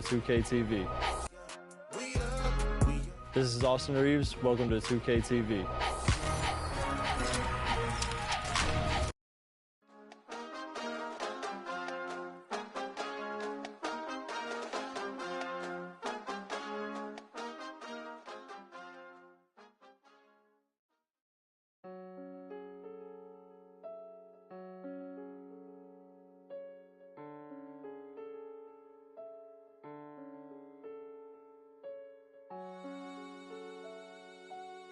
2K TV. This is Austin Reeves. Welcome to 2K TV.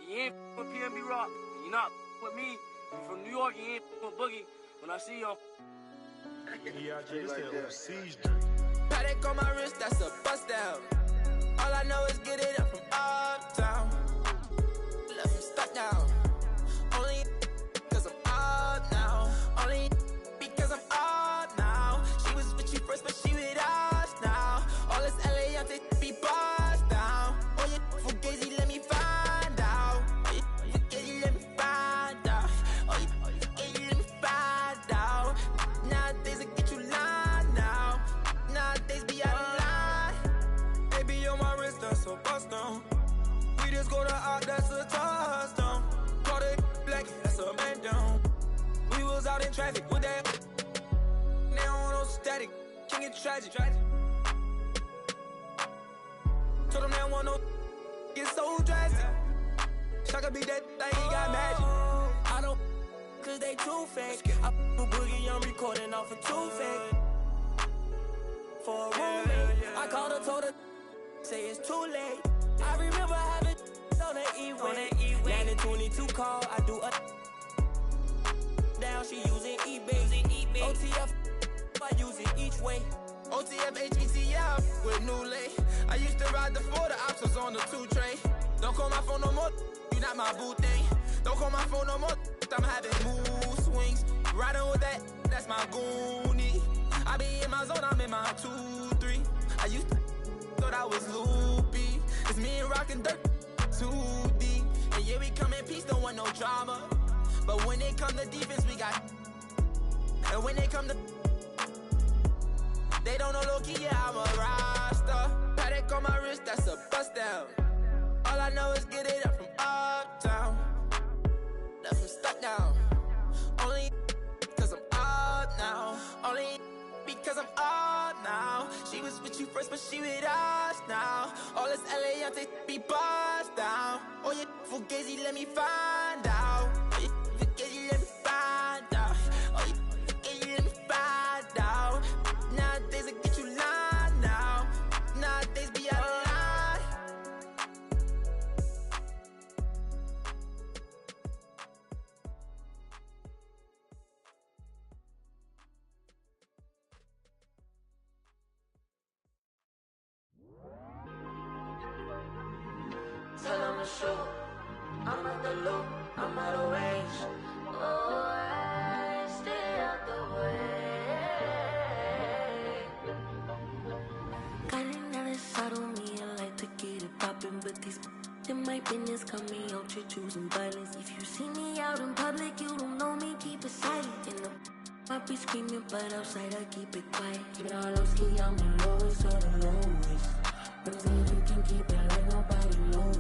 You ain't with PNB Rock, you not with me. You from New York, you ain't with Boogie. When I see you, Paddock on my wrist, that's a bust down. All I know is get it up from uptown. Left him stuck down. Only cause I'm up now. Only because I'm up now. She was with you first, but she with us now. All this LA, I'm be bust down. Oh, you fugazi, let me find out. Oh, you fugazi, let me find out. Oh, you fugazi, let me find out. Nowadays, I get you lying now. Nowadays, be out of line. Baby, on my wrist, that's a bust down. We just go to art, that's a touchdown. Call it black, that's a man down. We was out in traffic with that. Now no static, can get tragic. Told them they want no get so drastic. Shaka be that thing, he got magic. I don't cause they too fake. I put Boogie, I'm recording off of too fake. For a roommate, I called her, told her, say it's too late. I remember having on the E-way. Landing 22 call, I do a down, she using eBay. OTF, I use it each way. OTF, HETF, with new lay. I used to ride the 4, the ops was on the 2 tray. Don't call my phone no more, you not my boo thing. Don't call my phone no more, I'm having mood swings. Riding with that, that's my goonie. I be in my zone, I'm in my 2-3. I used to thought I was loopy. It's me and rockin' dirt, too deep. And yeah, we come in peace, don't want no drama. But when they come to defense, we got. And when they come to, they don't know low-key, yeah, I'm a roster. Paddock on my wrist, that's a bust down. All I know is get it up from uptown. Left him stuck down. Only cause I'm up now. Only because I'm up now. She was with you first, but she with us now. All this LA, I'm be bust down. Oh, you fugazi, let me find out. Oh, you fugazi, let me find out. Oh, you fugazi, let me find out. Nowadays, I get you lying now. Nowadays, be out of line. Tell them to shoot. I'm at the loop, I'm out of range. Oh, I stay out the way. Got another shot on me, I like to get it poppin', but these in my business got me out here choosing violence. If you see me out in public, you don't know me, keep it silent. In the I be screaming, but outside I keep it quiet. Keep it all low ski, I'm the lowest of the lowest. But if you can keep it like nobody knows.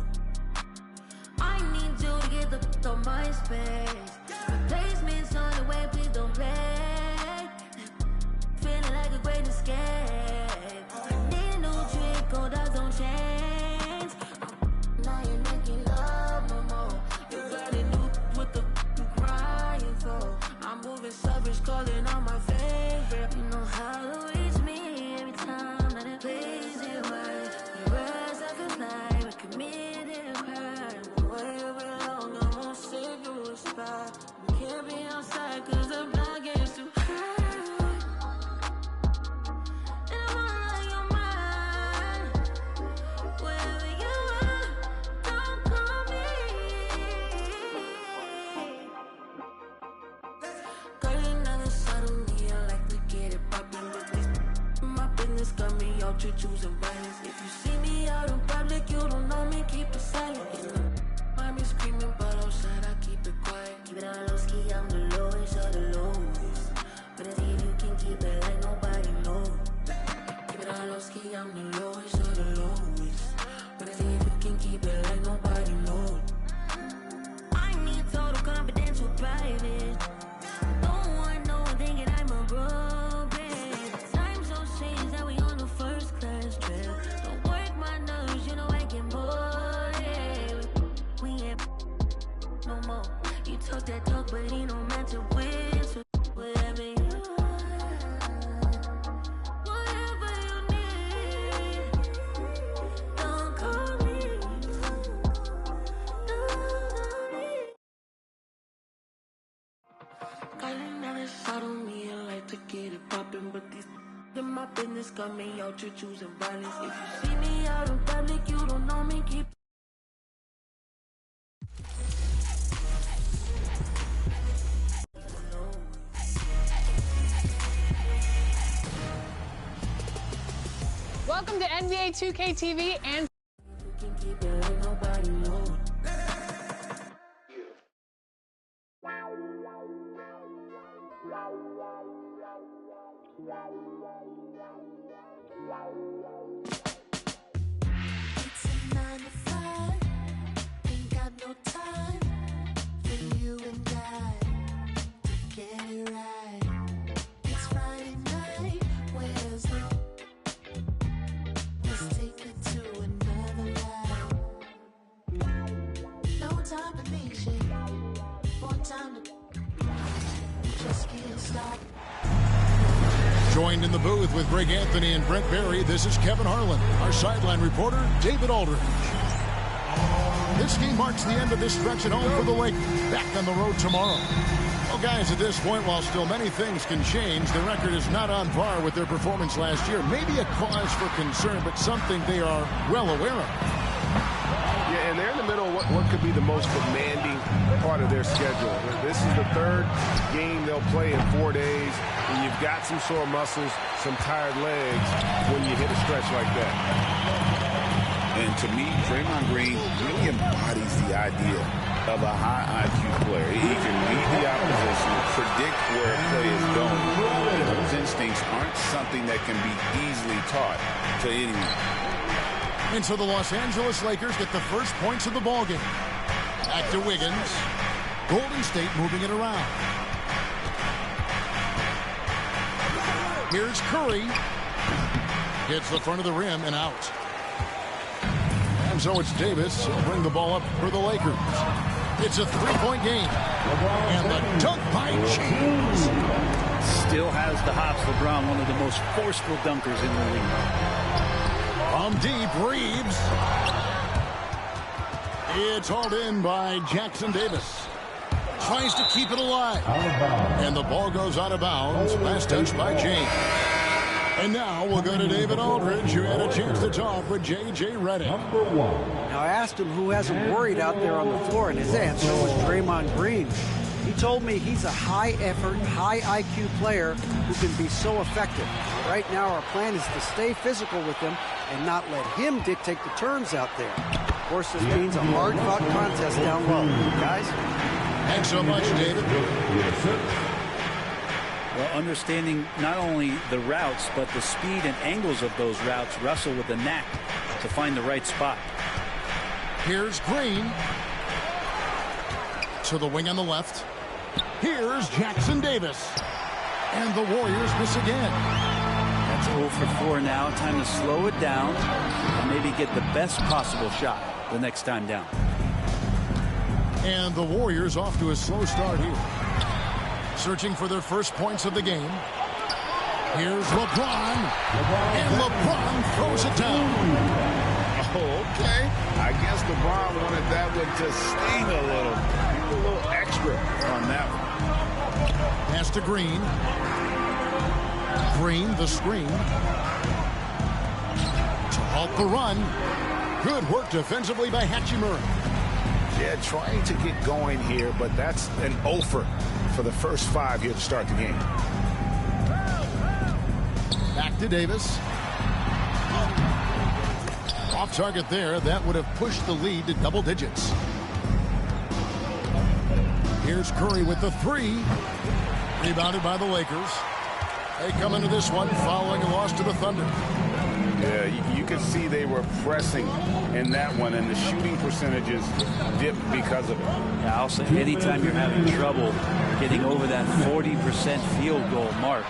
I need you to get the f on my space. Replacements on the way, please don't play. Feeling like a great escape. I need a new trick, gold dogs don't change. Now you're making love no more. You got a new what the f you crying for. I'm moving savage, calling on my favorite. You know how to reach me every time that it plays it right. The words I can fly, we committed a crime. I'm gonna save you a spot. We can't be outside cause the block gets too high. And I wanna let your mind. Wherever you are, don't call me. Got another side of me, I like to get it poppin', but this my business got me out here choosing violence. If you see me out in public, you don't know me, keep it silent. I be screaming, but outside I keep it quiet. Keep it all low ski, I'm the lowest of the lowest. But if you can keep it like nobody knows. Keep it all low ski, I'm the lowest of the lowest. But I see if you can keep it like nobody knows. I need total confidential private. Don't want no one thinking I'm a robot. Time so strange that we on the first class trip. Don't work my nerves, you know I can board it. We ain't no more. You talk that talk, but he don't match up with. So whatever you in my business, got me out here choosing violence. If you see me out in public, you don't know me, keep Welcome to NBA 2K TV and you can keep it like nobody knows. It's a 9 to 5, ain't got no time for you and I to get it right. It's Friday night, where's the... Let's take it to another life. No time to be shit, more time to just get started. Joined in the booth with Greg Anthony and Brent Barry, this is Kevin Harlan. Our sideline reporter, David Aldridge. This game marks the end of this stretch at home for the Lakers. Back on the road tomorrow. Well, guys, at this point, while still many things can change, the record is not on par with their performance last year. Maybe a cause for concern, but something they are well aware of. Yeah, and they're in the middle of what could be the most demanding part of their schedule. This is the third game they'll play in 4 days, and you've got some sore muscles, some tired legs when you hit a stretch like that. And to me, Draymond Green really embodies the idea of a high IQ player. He can read the opposition, predict where a play is going. And those instincts aren't something that can be easily taught to anyone. And so the Los Angeles Lakers get the first points of the ballgame. Back to Wiggins. Golden State moving it around. Here's Curry. Hits the front of the rim and out. And so it's Davis. He'll bring the ball up for the Lakers. It's a three-point game. And the dunk by James. Still has the hops. LeBron, one of the most forceful dunkers in the league. From deep, Reeves. It's hauled in by Jackson Davis. Tries to keep it alive. And the ball goes out of bounds. Last touch by James. And now we'll go to David Aldridge, who had a chance to talk with J.J. Redick. Now I asked him who hasn't worried out there on the floor, and his answer was Draymond Green. He told me he's a high-effort, high-IQ player who can be so effective. Right now our plan is to stay physical with him and not let him dictate the terms out there. Of course, this means a hard-fought contest down low. Guys? Thanks so much, David. Well, understanding not only the routes, but the speed and angles of those routes, Russell with the knack to find the right spot. Here's Green. To the wing on the left. Here's Jackson Davis. And the Warriors miss again. That's 0 for 4 now. Time to slow it down and maybe get the best possible shot the next time down. And the Warriors off to a slow start here. Searching for their first points of the game. Here's LeBron. And LeBron throws it down. Oh, okay. I guess LeBron wanted that one to sting a little extra on that one. Pass to Green. Green, the screen. To halt the run. Good work defensively by Hachimura. Yeah, trying to get going here, but that's an offer for the first 5 here to start the game. Back to Davis. Off target there. That would have pushed the lead to double digits. Here's Curry with the three. Rebounded by the Lakers. They come into this one following a loss to the Thunder. Yeah, you could see they were pressing in that one, and the shooting percentages dipped because of it. Yeah, also, anytime you're having trouble getting over that 40% field goal mark,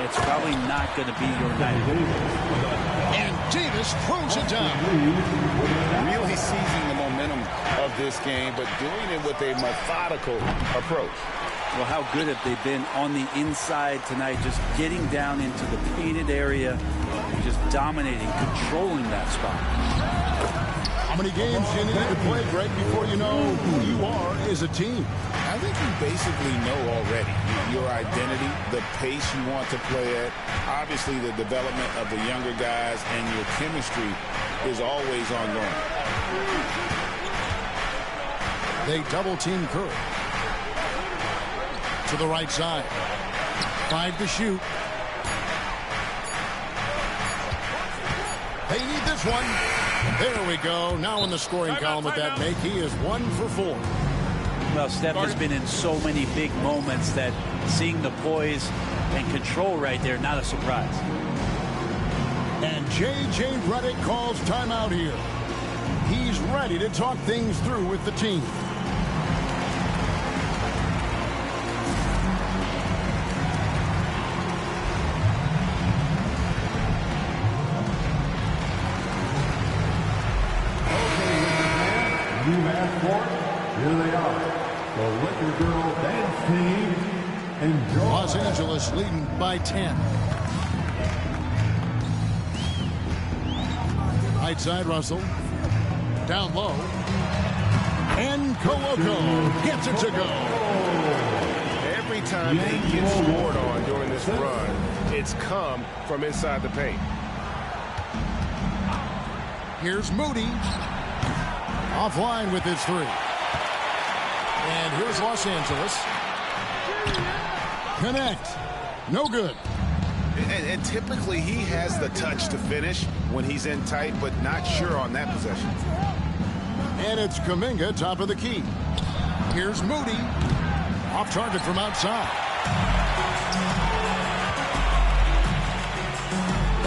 it's probably not going to be your night. And Davis throws it down. Really seizing the momentum of this game, but doing it with a methodical approach. Well, how good have they been on the inside tonight, just getting down into the painted area, and just dominating, controlling that spot. How many games do you need to play, Greg, before you know who you are as a team? I think you basically know already your identity, the pace you want to play at, obviously the development of the younger guys, and your chemistry is always ongoing. They double-team Curry. To the right side. 5 to shoot. They need this one. There we go. Now in the scoring column with that make, he is 1 for 4. Well, Steph has been in so many big moments that seeing the poise and control right there, not a surprise. And J.J. Redick calls timeout here. He's ready to talk things through with the team. You asked for it. Here they are. The Liquor Girl Dance Team. Enjoy. Los Angeles leading by 10. Right side, Russell. Down low. And Koloko gets it to go. Every time they get scored on during this run, it's come from inside the paint. Here's Moody. Offline with his 3. And here's Los Angeles. Connect. No good. And typically he has the touch to finish when he's in tight, but not sure on that possession. And it's Kuminga, top of the key. Here's Moody. Off target from outside.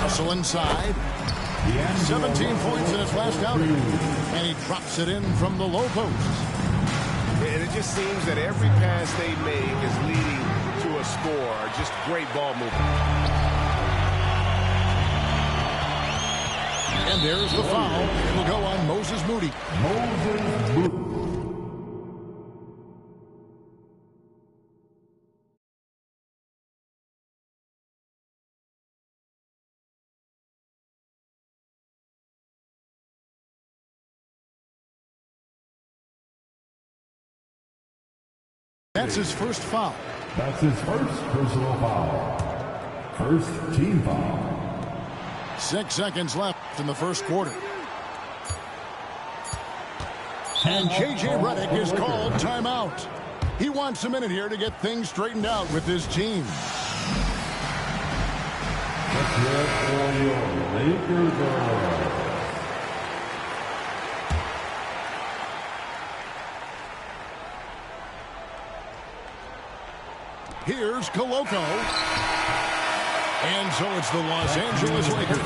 Russell inside. 17 points in his last outing. And he drops it in from the low post. And it just seems that every pass they make is leading to a score. Just great ball movement. And there's the foul. It'll go on Moses Moody. Moses Moody. That's his first foul. That's his first personal foul. First team foul. 6 seconds left in the first quarter. And J.J. Redick is called timeout. He wants a minute here to get things straightened out with his team. Let's hear it for your Laker girls. Here's Koloko. And so it's the Los Angeles Lakers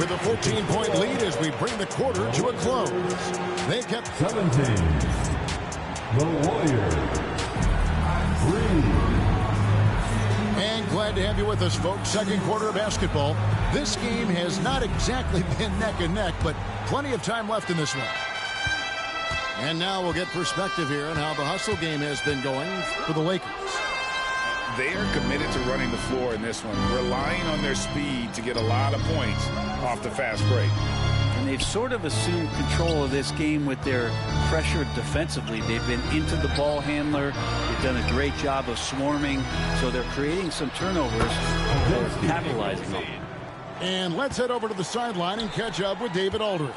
with a 14-point lead as we bring the quarter to a close. They kept 17. The Warriors. 3. And glad to have you with us, folks. Second quarter of basketball. This game has not exactly been neck and neck, but plenty of time left in this one. And now we'll get perspective here on how the hustle game has been going for the Lakers. They are committed to running the floor in this one, relying on their speed to get a lot of points off the fast break. And they've sort of assumed control of this game with their pressure defensively. They've been into the ball handler. They've done a great job of swarming. So they're creating some turnovers or capitalizing on them. And let's head over to the sideline and catch up with David Aldridge.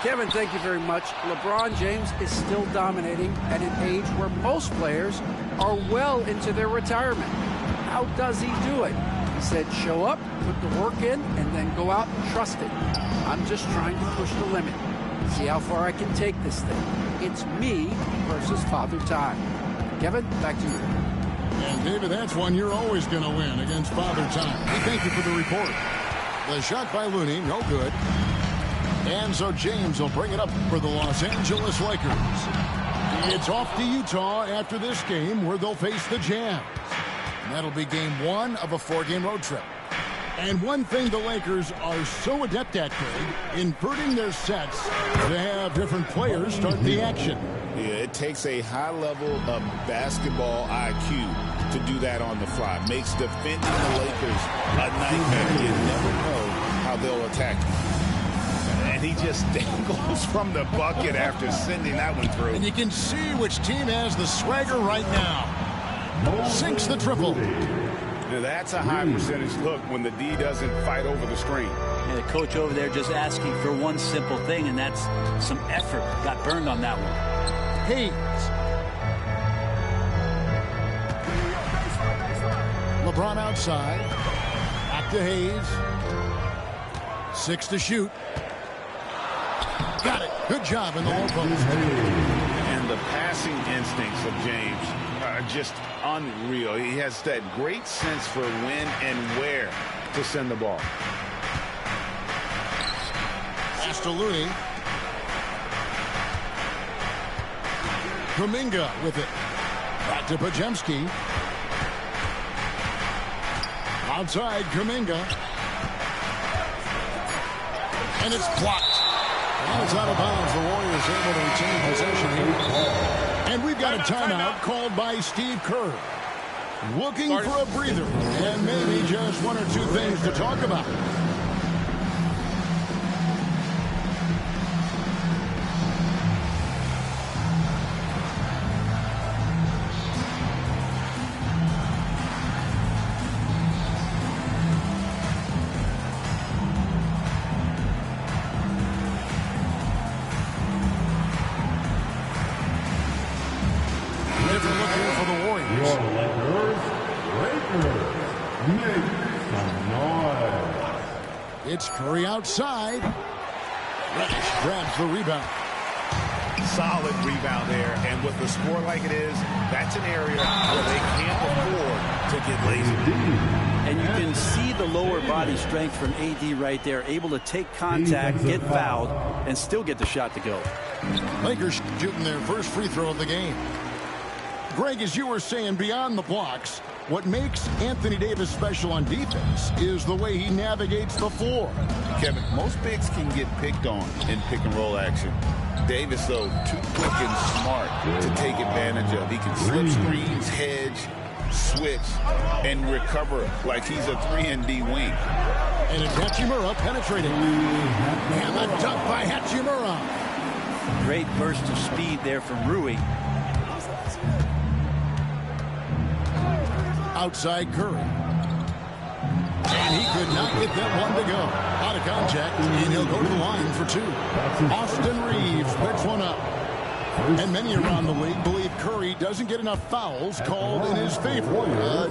Kevin, thank you very much. LeBron James is still dominating at an age where most players are well into their retirement. How does he do it? He said, show up, put the work in, and then go out and trust it. I'm just trying to push the limit, see how far I can take this thing. It's me versus Father Time. Kevin, back to you. And David, that's one you're always going to win against Father Time. We thank you for the report. The shot by Looney, no good. And so James will bring it up for the Los Angeles Lakers. It's off to Utah after this game where they'll face the Jazz. And that'll be game 1 of a 4-game road trip. And one thing the Lakers are so adept at, Craig, inverting their sets to have different players start the action. Yeah, it takes a high level of basketball IQ to do that on the fly. Makes defending the Lakers a nightmare. You never know how they'll attack you. And he just dangles from the bucket after sending that one through. And you can see which team has the swagger right now. Sinks the triple. That's a high percentage look when the D doesn't fight over the screen. And the coach over there just asking for one simple thing, and that's some effort. Got burned on that one. Hayes. LeBron outside. Back to Hayes. 6 to shoot. Got it. Good job in the low post. And the passing instincts of James are just unreal. He has that great sense for when and where to send the ball. Pass to Looney. Kuminga with it. Back to Pajemski. Outside Kuminga. And it's blocked. And it's out of bounds. The Warriors able to retain possession here. And we've got a timeout called by Steve Kerr. Looking for a breather and maybe just one or two things to talk about. It's Curry outside. Reddish grabs the rebound. Solid rebound there, and with the score like it is, that's an area where they can't afford to get lazy. And you can see the lower body strength from AD right there, able to take contact, get fouled, and still get the shot to go. Lakers shooting their first free throw of the game. Greg, as you were saying, beyond the blocks, what makes Anthony Davis special on defense is the way he navigates the floor. Kevin, most bigs can get picked on in pick-and-roll action. Davis, though, too quick and smart to take advantage of. He can slip screens, hedge, switch, and recover like he's a 3-and-D wing. And it's Hachimura penetrating. And the dunk by Hachimura. Great burst of speed there from Rui. Outside Curry. And he could not get that one to go. Out of contact, and he'll go to the line for 2. Austin Reeves picks one up. And many around the league believe Curry doesn't get enough fouls called in his favor.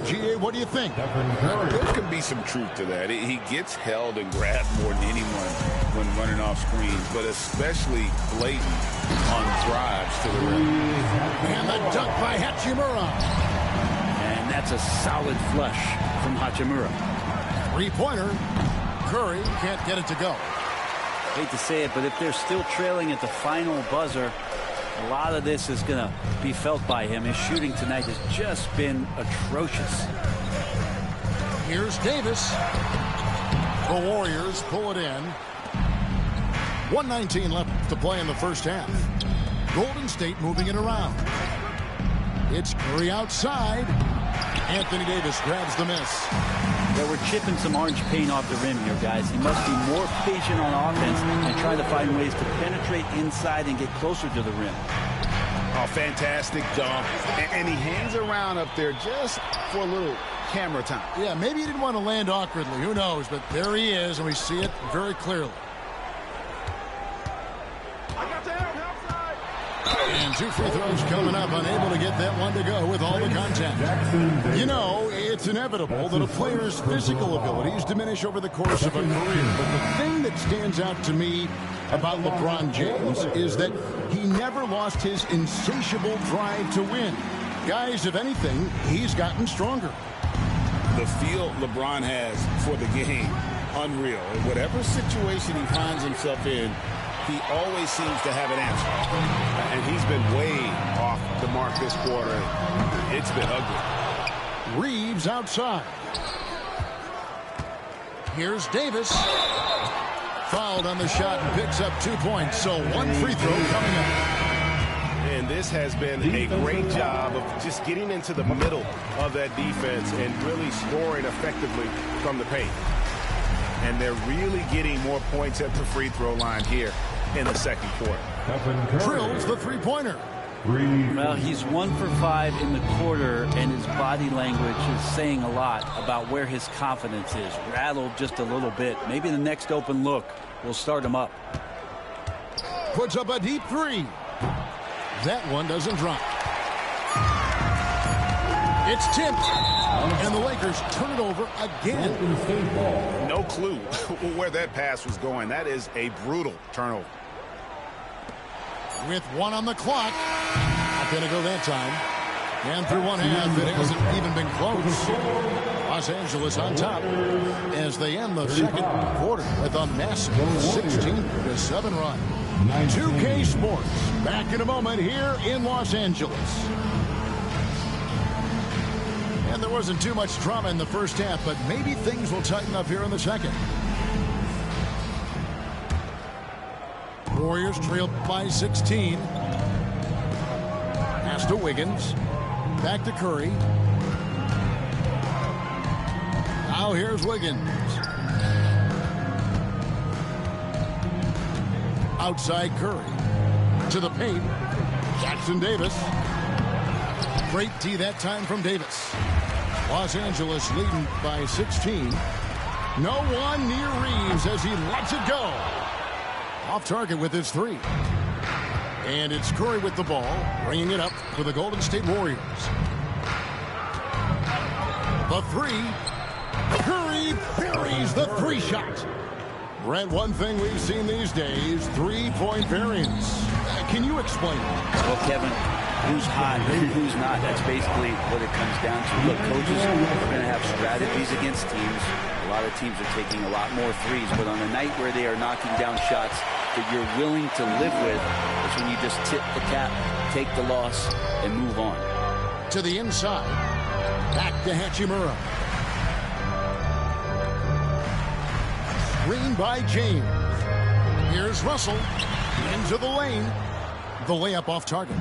GA, what do you think? There could be some truth to that. He gets held and grabbed more than anyone when running off screens, but especially blatant on drives to the rim. And the dunk by Hachimura. And that's a solid flush from Hachimura. 3-pointer. Curry can't get it to go. Hate to say it, but if they're still trailing at the final buzzer, a lot of this is going to be felt by him. His shooting tonight has just been atrocious. Here's Davis. The Warriors pull it in. 1:19 left to play in the first half. Golden State moving it around. It's Curry outside. Anthony Davis grabs the miss. Yeah, we're chipping some orange paint off the rim here, guys. He must be more patient on offense and try to find ways to penetrate inside and get closer to the rim. Oh, fantastic dunk. And he hangs around up there just for a little camera time. Yeah, maybe he didn't want to land awkwardly. Who knows? But there he is, and we see it very clearly. And 2 free throws coming up, unable to get that one to go with all the contact. You know, it's inevitable that a player's physical abilities diminish over the course of a career. But the thing that stands out to me about LeBron James is that he never lost his insatiable drive to win. Guys, if anything, he's gotten stronger. The feel LeBron has for the game unreal. In whatever situation he finds himself in, he always seems to have an answer. And he's been way off the mark this quarter. It's been ugly. Reeves outside. Here's Davis. Fouled on the shot and picks up 2 points. So one free throw coming up. And this has been a great job of just getting into the middle of that defense and really scoring effectively from the paint. And they're really getting more points at the free throw line here in the second quarter. Drills the three-pointer. Well, he's 1 for 5 in the quarter, and his body language is saying a lot about where his confidence is. Rattled just a little bit. Maybe the next open look will start him up. Puts up a deep three. That one doesn't drop. It's tipped. And the Lakers turn it over again. No clue where that pass was going. That is a brutal turnover. With 1 on the clock. Not going to go that time. And through one half, it hasn't even been close. Los Angeles on top as they end the second quarter with a massive 16-7 run. 2K Sports back in a moment here in Los Angeles. And there wasn't too much drama in the first half, but maybe things will tighten up here in the second. Warriors trail by 16. Pass to Wiggins. Back to Curry. Now here's Wiggins. Outside Curry. To the paint. Jackson Davis. Great D that time from Davis. Los Angeles leading by 16. No one near Reeves as he lets it go. Off target with his three. And it's Curry with the ball, bringing it up for the Golden State Warriors. The three. Curry buries the three shot. Brett, one thing we've seen these days, three-point variance. Can you explain it? Well, Kevin, who's hot and who's not, that's basically what it comes down to. Look, coaches are going to have strategies against teams. A lot of teams are taking a lot more threes, but on a night where they are knocking down shots that you're willing to live with, it's when you just tip the cap, take the loss, and move on. To the inside. Back to Hachimura. Screen by James. Here's Russell. Into the lane. The layup off target.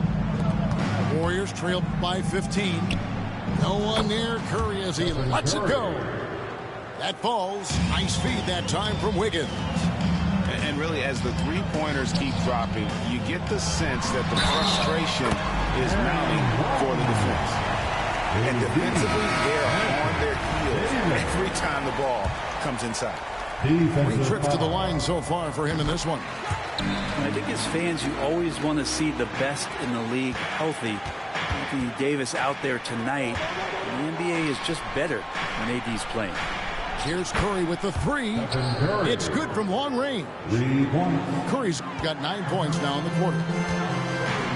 Warriors trail by 15. No one near Curry as he lets it go. That falls. Nice feed that time from Wiggins. And really, as the three-pointers keep dropping, you get the sense that the frustration is mounting for the defense. And defensively, they're on their heels every time the ball comes inside. 3 trips to the line so far for him in this one. I think as fans, you always want to see the best in the league healthy. Anthony Davis out there tonight. The NBA is just better when AD's playing. Here's Curry with the three. It's good from long range. Curry's got 9 points now in the quarter.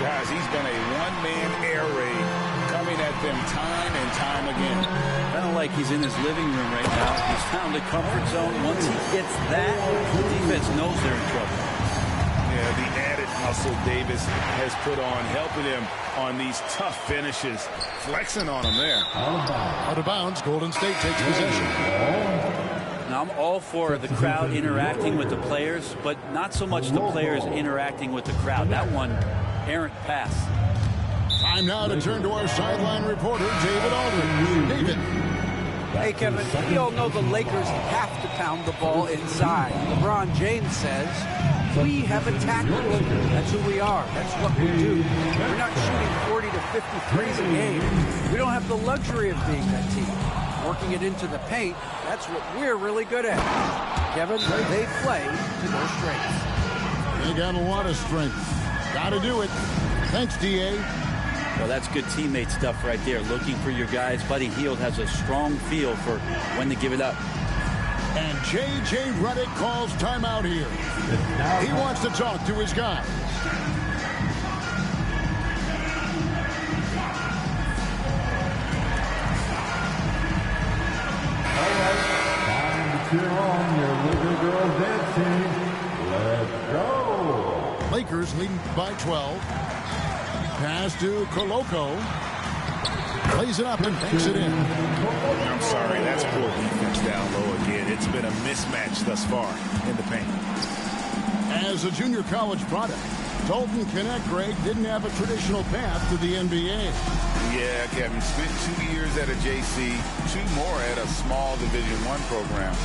Guys, he's been a one-man air raid coming at them time and time again. Kind of like he's in his living room right now. He's found a comfort zone. Once he gets that, the defense knows they're in trouble. Yeah, the added muscle Davis has put on, helping him on these tough finishes, flexing on him there. Out of bounds, Golden State takes possession. Now, I'm all for the crowd interacting with the players, but not so much the players interacting with the crowd. That one, errant pass. Time now to turn to our sideline reporter, David Aldridge. David. Hey, Kevin, we all know the Lakers have to pound the ball inside. LeBron James says, we have attackers. That's who we are. That's what we do. We're not shooting 40 to 50 threes a game. We don't have the luxury of being that team. Working it into the paint, that's what we're really good at. Kevin, they play to their strengths. They got a lot of strength. Got to do it. Thanks, D.A. Well, that's good teammate stuff right there. Looking for your guys. Buddy Hield has a strong feel for when to give it up. And J.J. Redick calls timeout here. He wants to talk to his guys. cheer on your little girl dancing. Let's go. Lakers leading by 12. Pass to Coloco. Plays it up and banks it in. I'm sorry, that's poor defense down low again. It's been a mismatch thus far in the paint. As a junior college product, Dalton Knecht, Greg, didn't have a traditional path to the NBA. Yeah, Kevin, spent 2 years at a JC, 2 more at a small Division I program,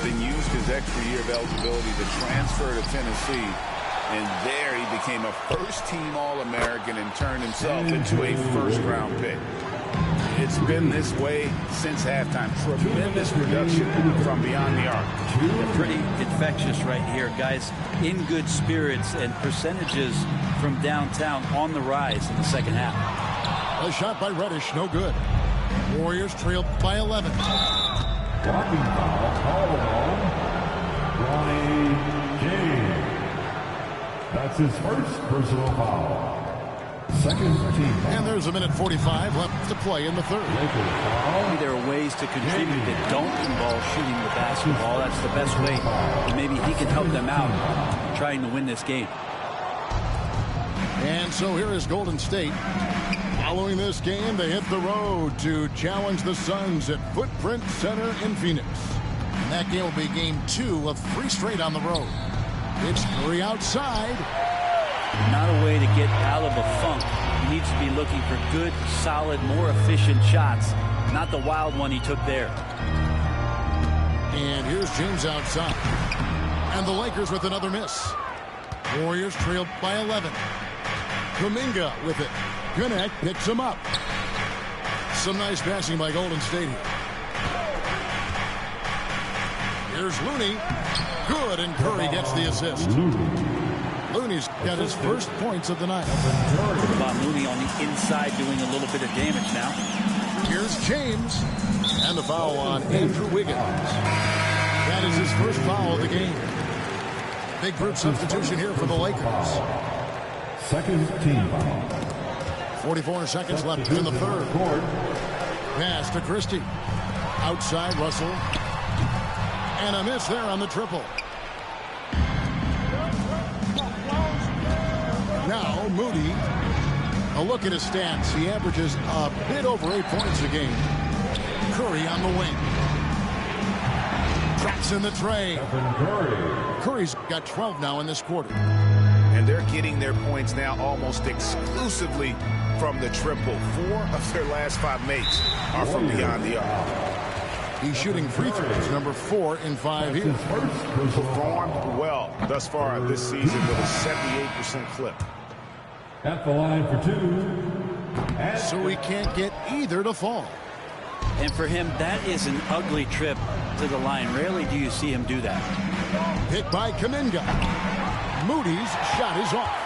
then used his extra year of eligibility to transfer to Tennessee. And there he became a first-team All-American and turned himself into a first-round pick. It's been this way since halftime. Tremendous production from beyond the arc. They're pretty infectious right here. Guys in good spirits and percentages from downtown on the rise in the second half. A shot by Reddish, no good. Warriors trailed by 11. Blocking foul called on Ronnie James. That's his first personal foul. Second team foul. And there's a minute 45 left to play in the third. Maybe there are ways to contribute that don't involve shooting the basketball. That's the best way. And maybe he can help them out trying to win this game. And so here is Golden State. Following this game, they hit the road to challenge the Suns at Footprint Center in Phoenix. And that game will be game 2 of 3 straight on the road. It's Curry outside. Not a way to get out of a funk. He needs to be looking for good, solid, more efficient shots. Not the wild one he took there. And here's James outside. And the Lakers with another miss. Warriors trailed by 11. Kuminga with it. Knecht picks him up. Some nice passing by Golden State here. Here's Looney. Good, and Curry gets the assist. Looney's got his first points of the night. What about Looney on the inside doing a little bit of damage now? Here's James. And the foul on Andrew Wiggins. That is his first foul of the game. Big group substitution here for the Lakers. Second team foul. 44 seconds left in the third. Pass to Christie. Outside Russell. And a miss there on the triple. Now Moody. A look at his stats. He averages a bit over 8 points a game. Curry on the wing. Traps in the tray. Curry's got 12 now in this quarter. And they're getting their points now almost exclusively from the triple. 4 of their last 5 makes are from beyond the arc. He's shooting free throws, number 4 in 5 here. Performed well thus far this season with a 78% clip. At the line for 2. So he can't get either to fall. And for him, that is an ugly trip to the line. Rarely do you see him do that. Hit by Kuminga. Moody's shot is off.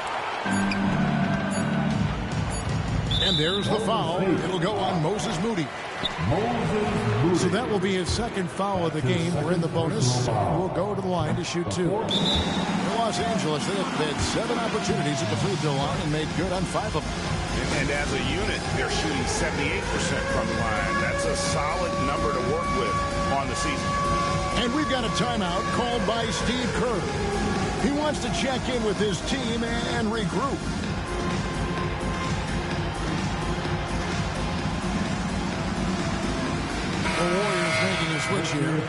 And there's the foul. It'll go on Moses Moody. So that will be his second foul of the game. We're in the bonus. We'll go to the line to shoot 2. In Los Angeles, they had 7 opportunities at the free throw line and made good on 5 of them. And as a unit, they're shooting 78% from the line. That's a solid number to work with on the season. And we've got a timeout called by Steve Kerr. He wants to check in with his team and regroup. The Warriors making a switch here.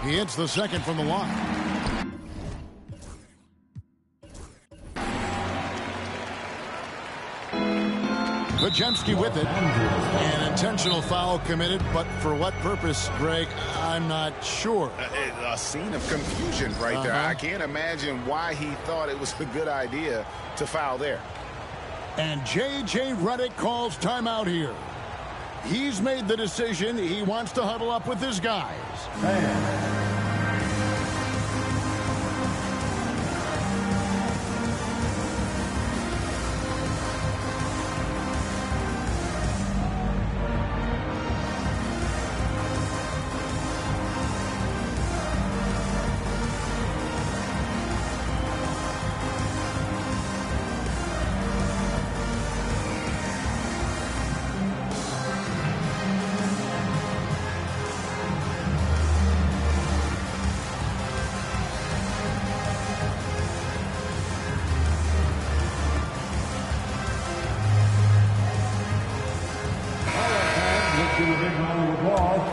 He hits the second from the line. Pajemski with it. An intentional foul committed, but for what purpose, Greg, I'm not sure. A scene of confusion right there. I can't imagine why he thought it was a good idea to foul there. And J.J. Redick calls timeout here. He's made the decision. He wants to huddle up with his guys.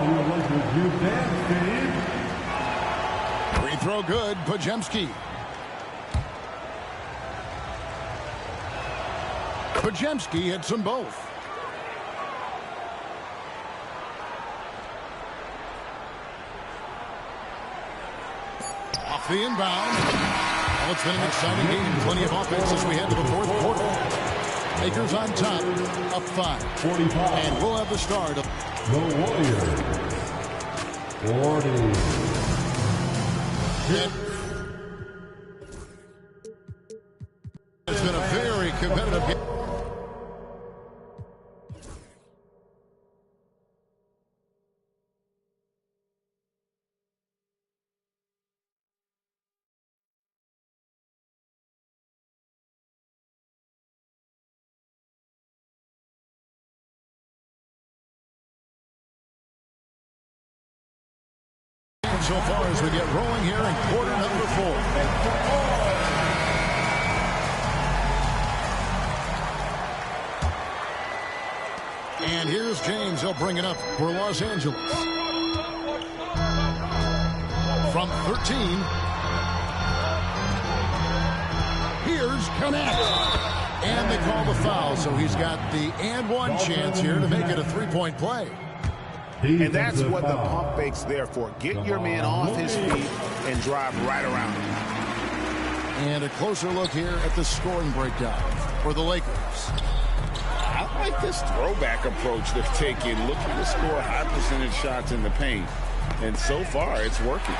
for the Lakers, you dance team. Free throw good, Podziemski. Podziemski hits them both. Off the inbound. Well, it's been an exciting game. Plenty of offense as we head to the fourth quarter. Lakers on top, up 5. 45. And we'll have the start of The Warriors. 40. It's been a very competitive game. So far as we get rolling here in quarter number 4. And here's James. He'll bring it up for Los Angeles. From 13. Here's Connect. And they call the foul, so he's got the and one chance here to make it a three-point play. And that's what the pump fake's there for. Get your man off his feet and drive right around him. And a closer look here at the scoring breakdown for the Lakers. I like this throwback approach they're taking, looking to score high percentage shots in the paint. And so far, it's working.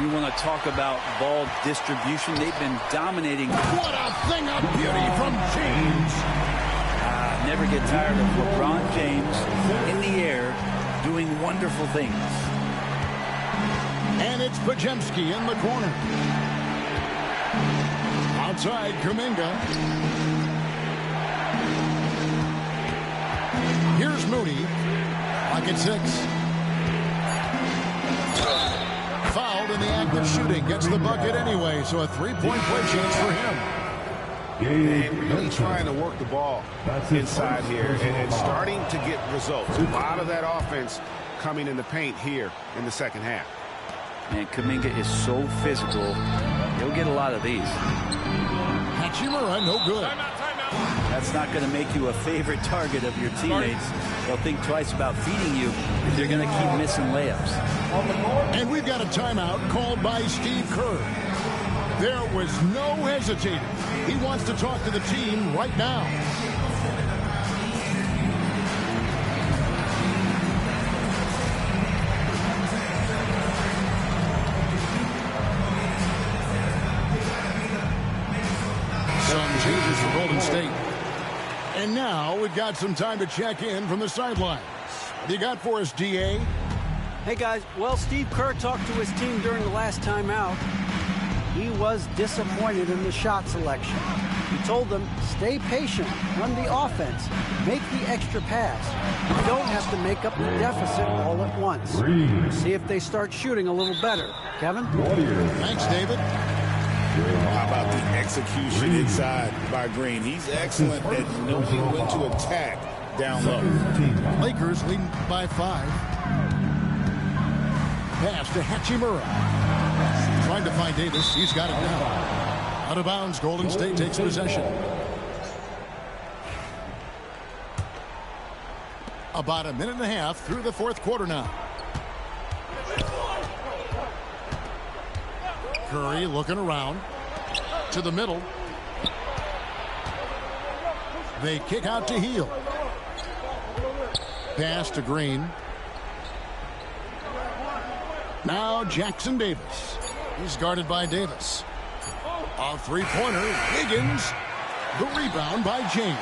You want to talk about ball distribution? They've been dominating. What a thing of beauty from James. Never get tired of LeBron James in the air doing wonderful things. And it's Podziemski in the corner. Outside, Kuminga. Here's Mooney. Pocket 6. Fouled in the act of shooting. Gets the bucket anyway, so a three-point play chance for him. And really trying to work the ball inside here and starting to get results. A lot of that offense coming in the paint here in the second half. And Kuminga is so physical. He'll get a lot of these. Hachimura, no good. That's not going to make you a favorite target of your teammates. They'll think twice about feeding you if they're going to keep missing layups. And we've got a timeout called by Steve Kerr. There was no hesitating. He wants to talk to the team right now. Some changes for Golden State. And now we've got some time to check in from the sidelines. What do you got for us, DA? Hey, guys. Well, Steve Kerr talked to his team during the last timeout. He was disappointed in the shot selection. He told them, stay patient, run the offense, make the extra pass. You don't have to make up the deficit all at once. See if they start shooting a little better. Kevin? Thanks, David. How about the execution inside by Green? He's excellent at knowing when to attack down low. Lakers leading by 5. Pass to Hachimura. Trying to find Davis. He's got it now. Out of bounds. Golden State takes possession. About a minute and a half through the fourth quarter now. Curry looking around to the middle. They kick out to Hield. Pass to Green. Now Jackson Davis. He's guarded by Davis. A three-pointer. Higgins. The rebound by James.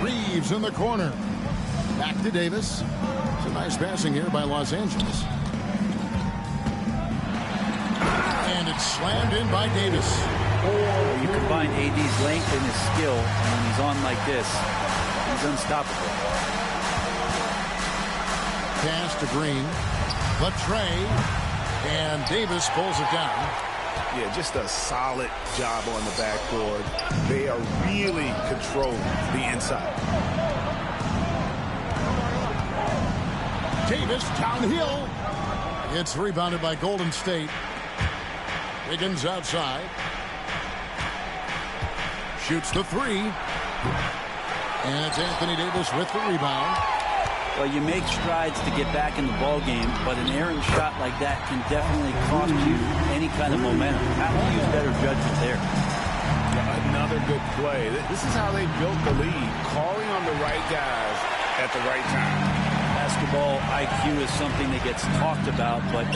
Reeves in the corner. Back to Davis. It's a nice passing here by Los Angeles. And it's slammed in by Davis. You combine AD's length and his skill, and when he's on like this, he's unstoppable. Pass to Green. The tray. And Davis pulls it down. Yeah, just a solid job on the backboard. They are really controlling the inside. Davis downhill. It's rebounded by Golden State. Wiggins outside. Shoots the three. And it's Anthony Davis with the rebound. Well, you make strides to get back in the ball game, but an errant shot like that can definitely cost you any kind of momentum. Have to use better judgment there. Another good play. This is how they built the lead, calling on the right guys at the right time. Basketball IQ is something that gets talked about, but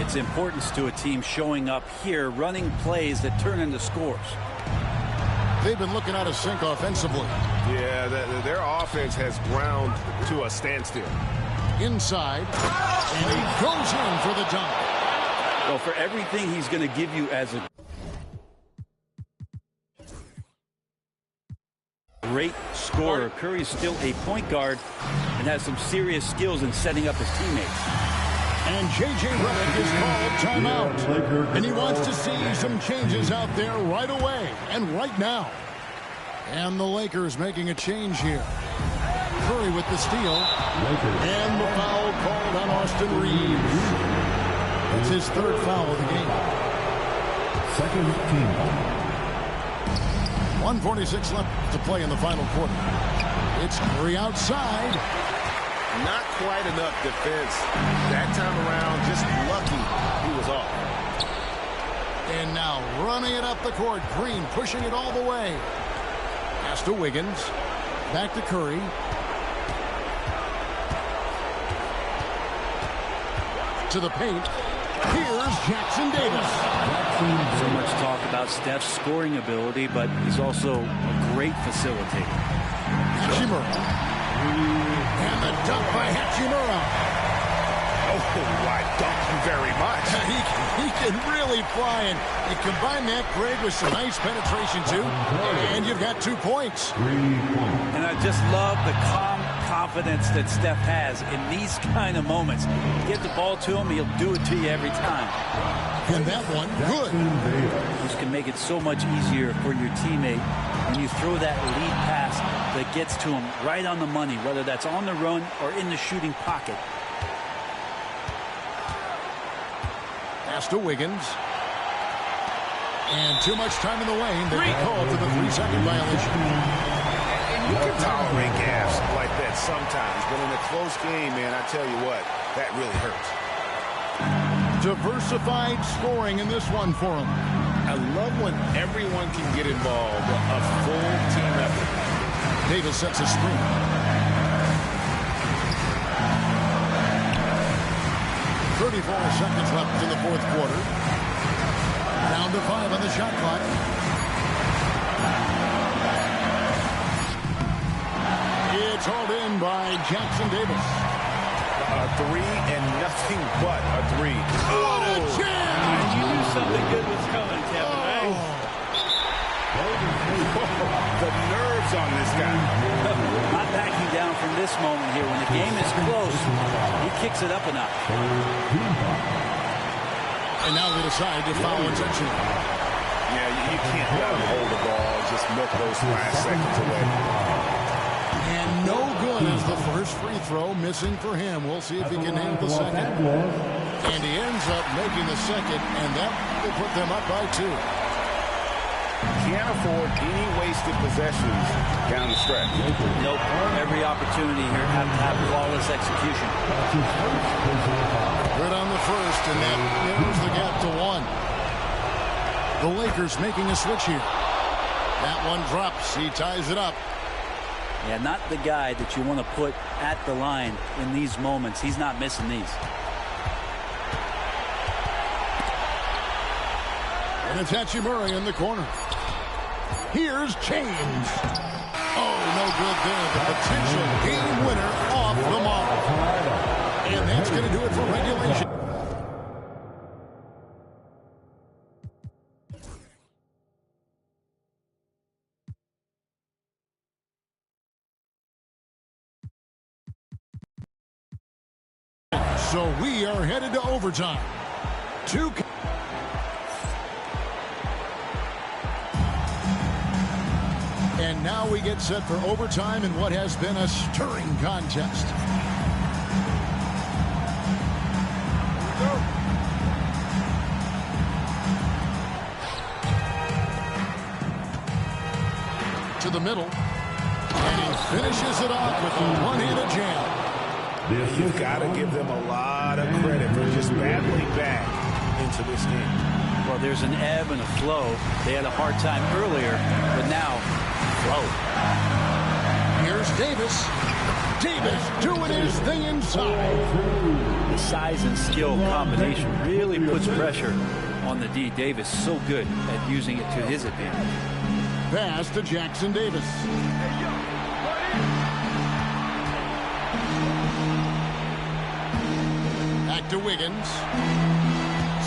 its importance to a team showing up here, running plays that turn into scores. They've been looking out of sync offensively. Yeah, their offense has ground to a standstill. Inside, and he goes in for the dunk. Well, for everything he's going to give you as a great scorer, Curry's still a point guard and has some serious skills in setting up his teammates. And J.J. Redick is called timeout. And he wants to see some changes out there right away and right now. And the Lakers making a change here. Curry with the steal. And the foul called on Austin Reeves. That's his third foul of the game. Second team. 1:46 left to play in the final quarter. It's Curry outside. Not quite enough defense that time around. Just lucky he was off. And now running it up the court. Green pushing it all the way. Pass to Wiggins. Back to Curry. To the paint. Here's Jackson Davis. So much talk about Steph's scoring ability, but he's also a great facilitator. Hachimura. And the dunk by Hachimura. Oh, I dunk him very much. He can really fly, and you combine that, Greg, with some nice penetration, too, and you've got 2 points. 3 points. And I just love the calm confidence that Steph has in these kind of moments. Get the ball to him, he'll do it to you every time. And that one, good. This can make it so much easier for your teammate when you throw that lead pass that gets to him right on the money, whether that's on the run or in the shooting pocket. Pass to Wiggins. And too much time in the lane. They called for the 3-second violation. You can tolerate gaps like that sometimes, but in a close game, man, I tell you what, that really hurts. Diversified scoring in this one for him. I love when everyone can get involved, a full team effort. Davis sets a screen. Seconds left in the fourth quarter. Down to 5 on the shot clock. It's hauled in by Jackson Davis. A 3 and nothing but a 3. What a jam! You knew something good was coming, Kevin, right? The nerves on this guy. Not backing down from this moment here. When the game is close, he kicks it up a notch. And now they decide to foul intentionally. Yeah, you can't hold the ball. Just milk those last seconds away. And no good as the first free throw missing for him. We'll see if he can nail the second. And he ends up making the second, and that will put them up by 2. Can't afford any wasted possessions down the stretch. Nope. Every opportunity here have to have flawless execution. Good on the first, and that narrows the gap to 1. The Lakers making a switch here. That one drops. He ties it up. Yeah, not the guy that you want to put at the line in these moments. He's not missing these. And it's Hachimura in the corner. Here's James. Oh, no good there. The potential game winner off the mark. And that's going to do it for regulation. So we are headed to overtime. And now we get set for overtime in what has been a stirring contest. middle. And he finishes it off with a one-handed jam. You've got to give them a lot of credit for just battling back into this game. Well, there's an ebb and a flow. They had a hard time earlier, but now, flow. Here's Davis. Davis doing his thing inside. The size and skill combination really puts pressure on the D. Davis so good at using it to his advantage. Pass to Jackson Davis. Back to Wiggins.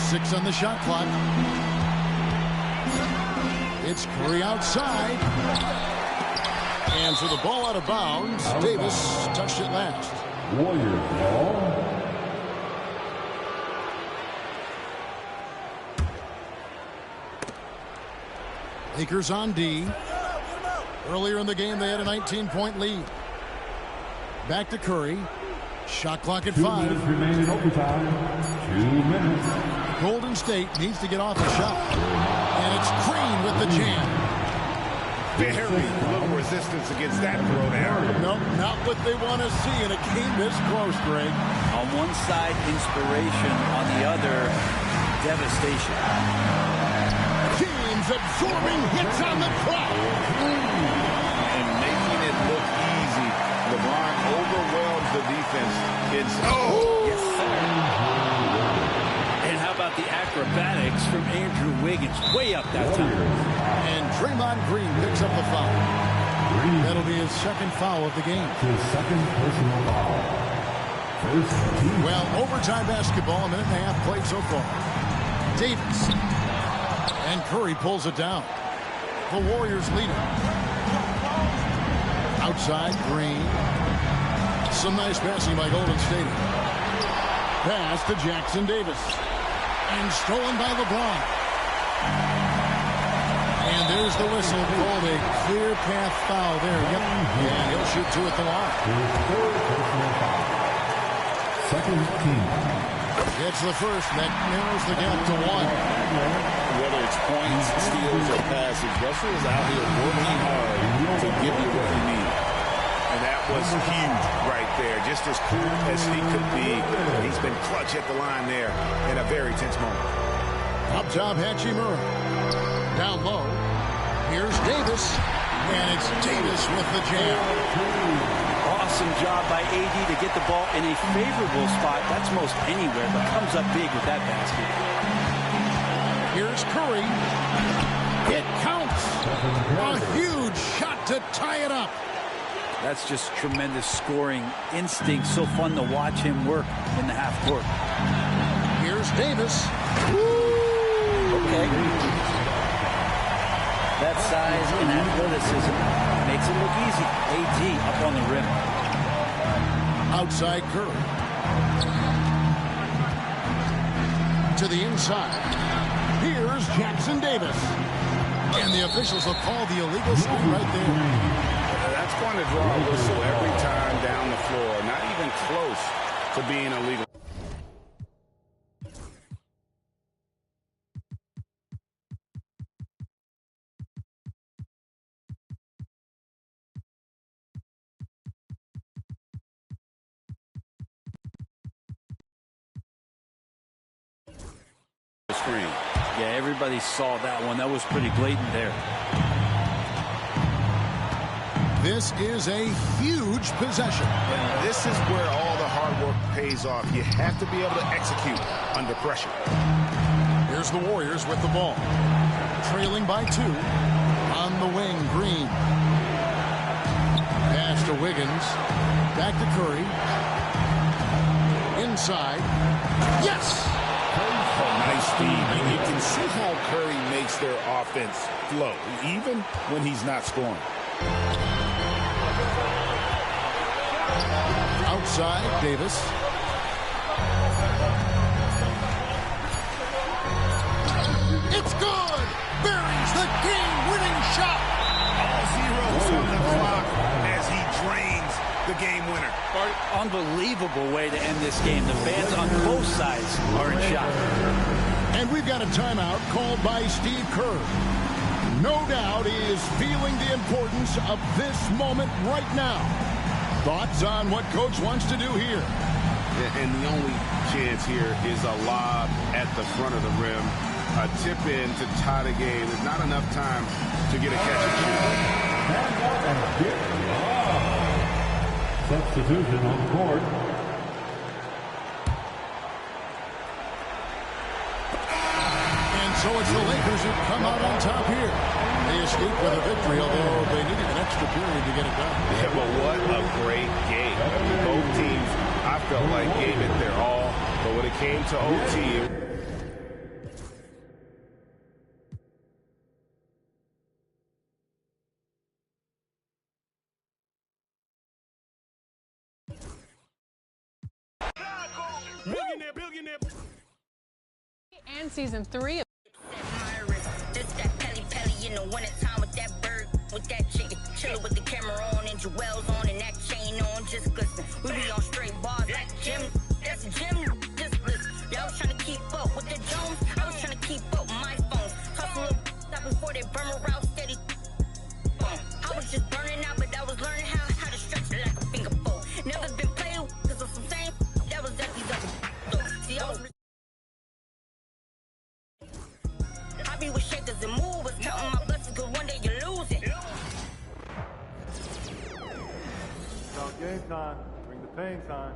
6 on the shot clock. It's Curry outside. And so the ball out of bounds. Davis touched it last. Warriors ball. Lakers on D. Earlier in the game, they had a 19-point lead. Back to Curry. Shot clock at 5. 2 minutes remain in overtime. 2 minutes. Golden State needs to get off a shot. And it's Green with the jam. Very little resistance against that throwdown. Nope, not what they want to see in a game this close, Greg. On one side, inspiration. On the other, devastation. Teams absorbing hits on the clock. And making it look easy. LeBron overwhelms the defense. It's yes, sir. And how about the acrobatics from Andrew Wiggins? Way up that time. And Draymond Green picks up the foul. That'll be his second foul of the game. His second personal foul. First team. Well, overtime basketball, a minute and a half played so far. Davis. And Curry pulls it down. The Warriors lead it. Outside, Green. Some nice passing by Golden State. Pass to Jackson Davis. And stolen by LeBron. And there's the whistle called a clear path foul there. Yep. And he'll shoot 2 at the line. His third personal foul. Second team. Gets the first. That narrows the gap to 1. whether it's points, steals, or passes. Russell is out here working hard to give you what you need. And that was huge right there. Just as cool as he could be. He's been clutch at the line there in a very tense moment. Up top, Hachimura. Down low. Here's Davis. And it's Davis with the jam. Awesome job by AD to get the ball in a favorable spot. That's most anywhere, but comes up big with that basket. Here's Curry. It counts. A huge shot to tie it up. That's just tremendous scoring instinct. So fun to watch him work in the half court. Here's Davis. Okay. That size and athleticism makes it look easy. AD up on the rim. Outside Curry. To the inside. Here's Jackson Davis. And the officials have called the illegal shot right there. That's going to draw a whistle every time down the floor. Not even close to being illegal. Screen. Yeah, everybody saw that one. That was pretty blatant there. This is a huge possession. And this is where all the hard work pays off. You have to be able to execute under pressure. Here's the Warriors with the ball. Trailing by 2. On the wing, Green. Pass to Wiggins. Back to Curry. Inside. Yes! Nice feed. And you can see how Curry makes their offense flow, even when he's not scoring. Outside, Davis. It's good! Buries the game-winning shot! All zeros on the clock as he drains the game winner. Unbelievable way to end this game. The fans on both sides are in shock. And we've got a timeout called by Steve Kerr. no doubt he is feeling the importance of this moment right now. Thoughts on what Coach wants to do here? Yeah, and the only chance here is a lob at the front of the rim. A tip in to tie the game. There's not enough time to get a catch and shoot. Substitution on the court. So it's the Lakers who come out on top here. They escaped with a victory, although they needed an extra period to get it done. Yeah, but what a great game. Both teams, I felt like, gave it their all. But when it came to OT... And season 3 of in the wintertime with that bird, with that chicken, chillin' with the camera on and jewels on and that chain on, just glisten. We be on straight bars like Jim, that's Jim, just listen. Yeah, I was trying to keep up with the Jones, I was trying to keep up with my phones. Toss a little stop before they burn around steady. I was just burning out, but I was learning how to stretch it like a finger bowl. Never been playing with, cause of some same, that was that these other. See, I be with shakers and movers, counting my blessings, cause one day you lose it. It's on game time. Bring the pain time.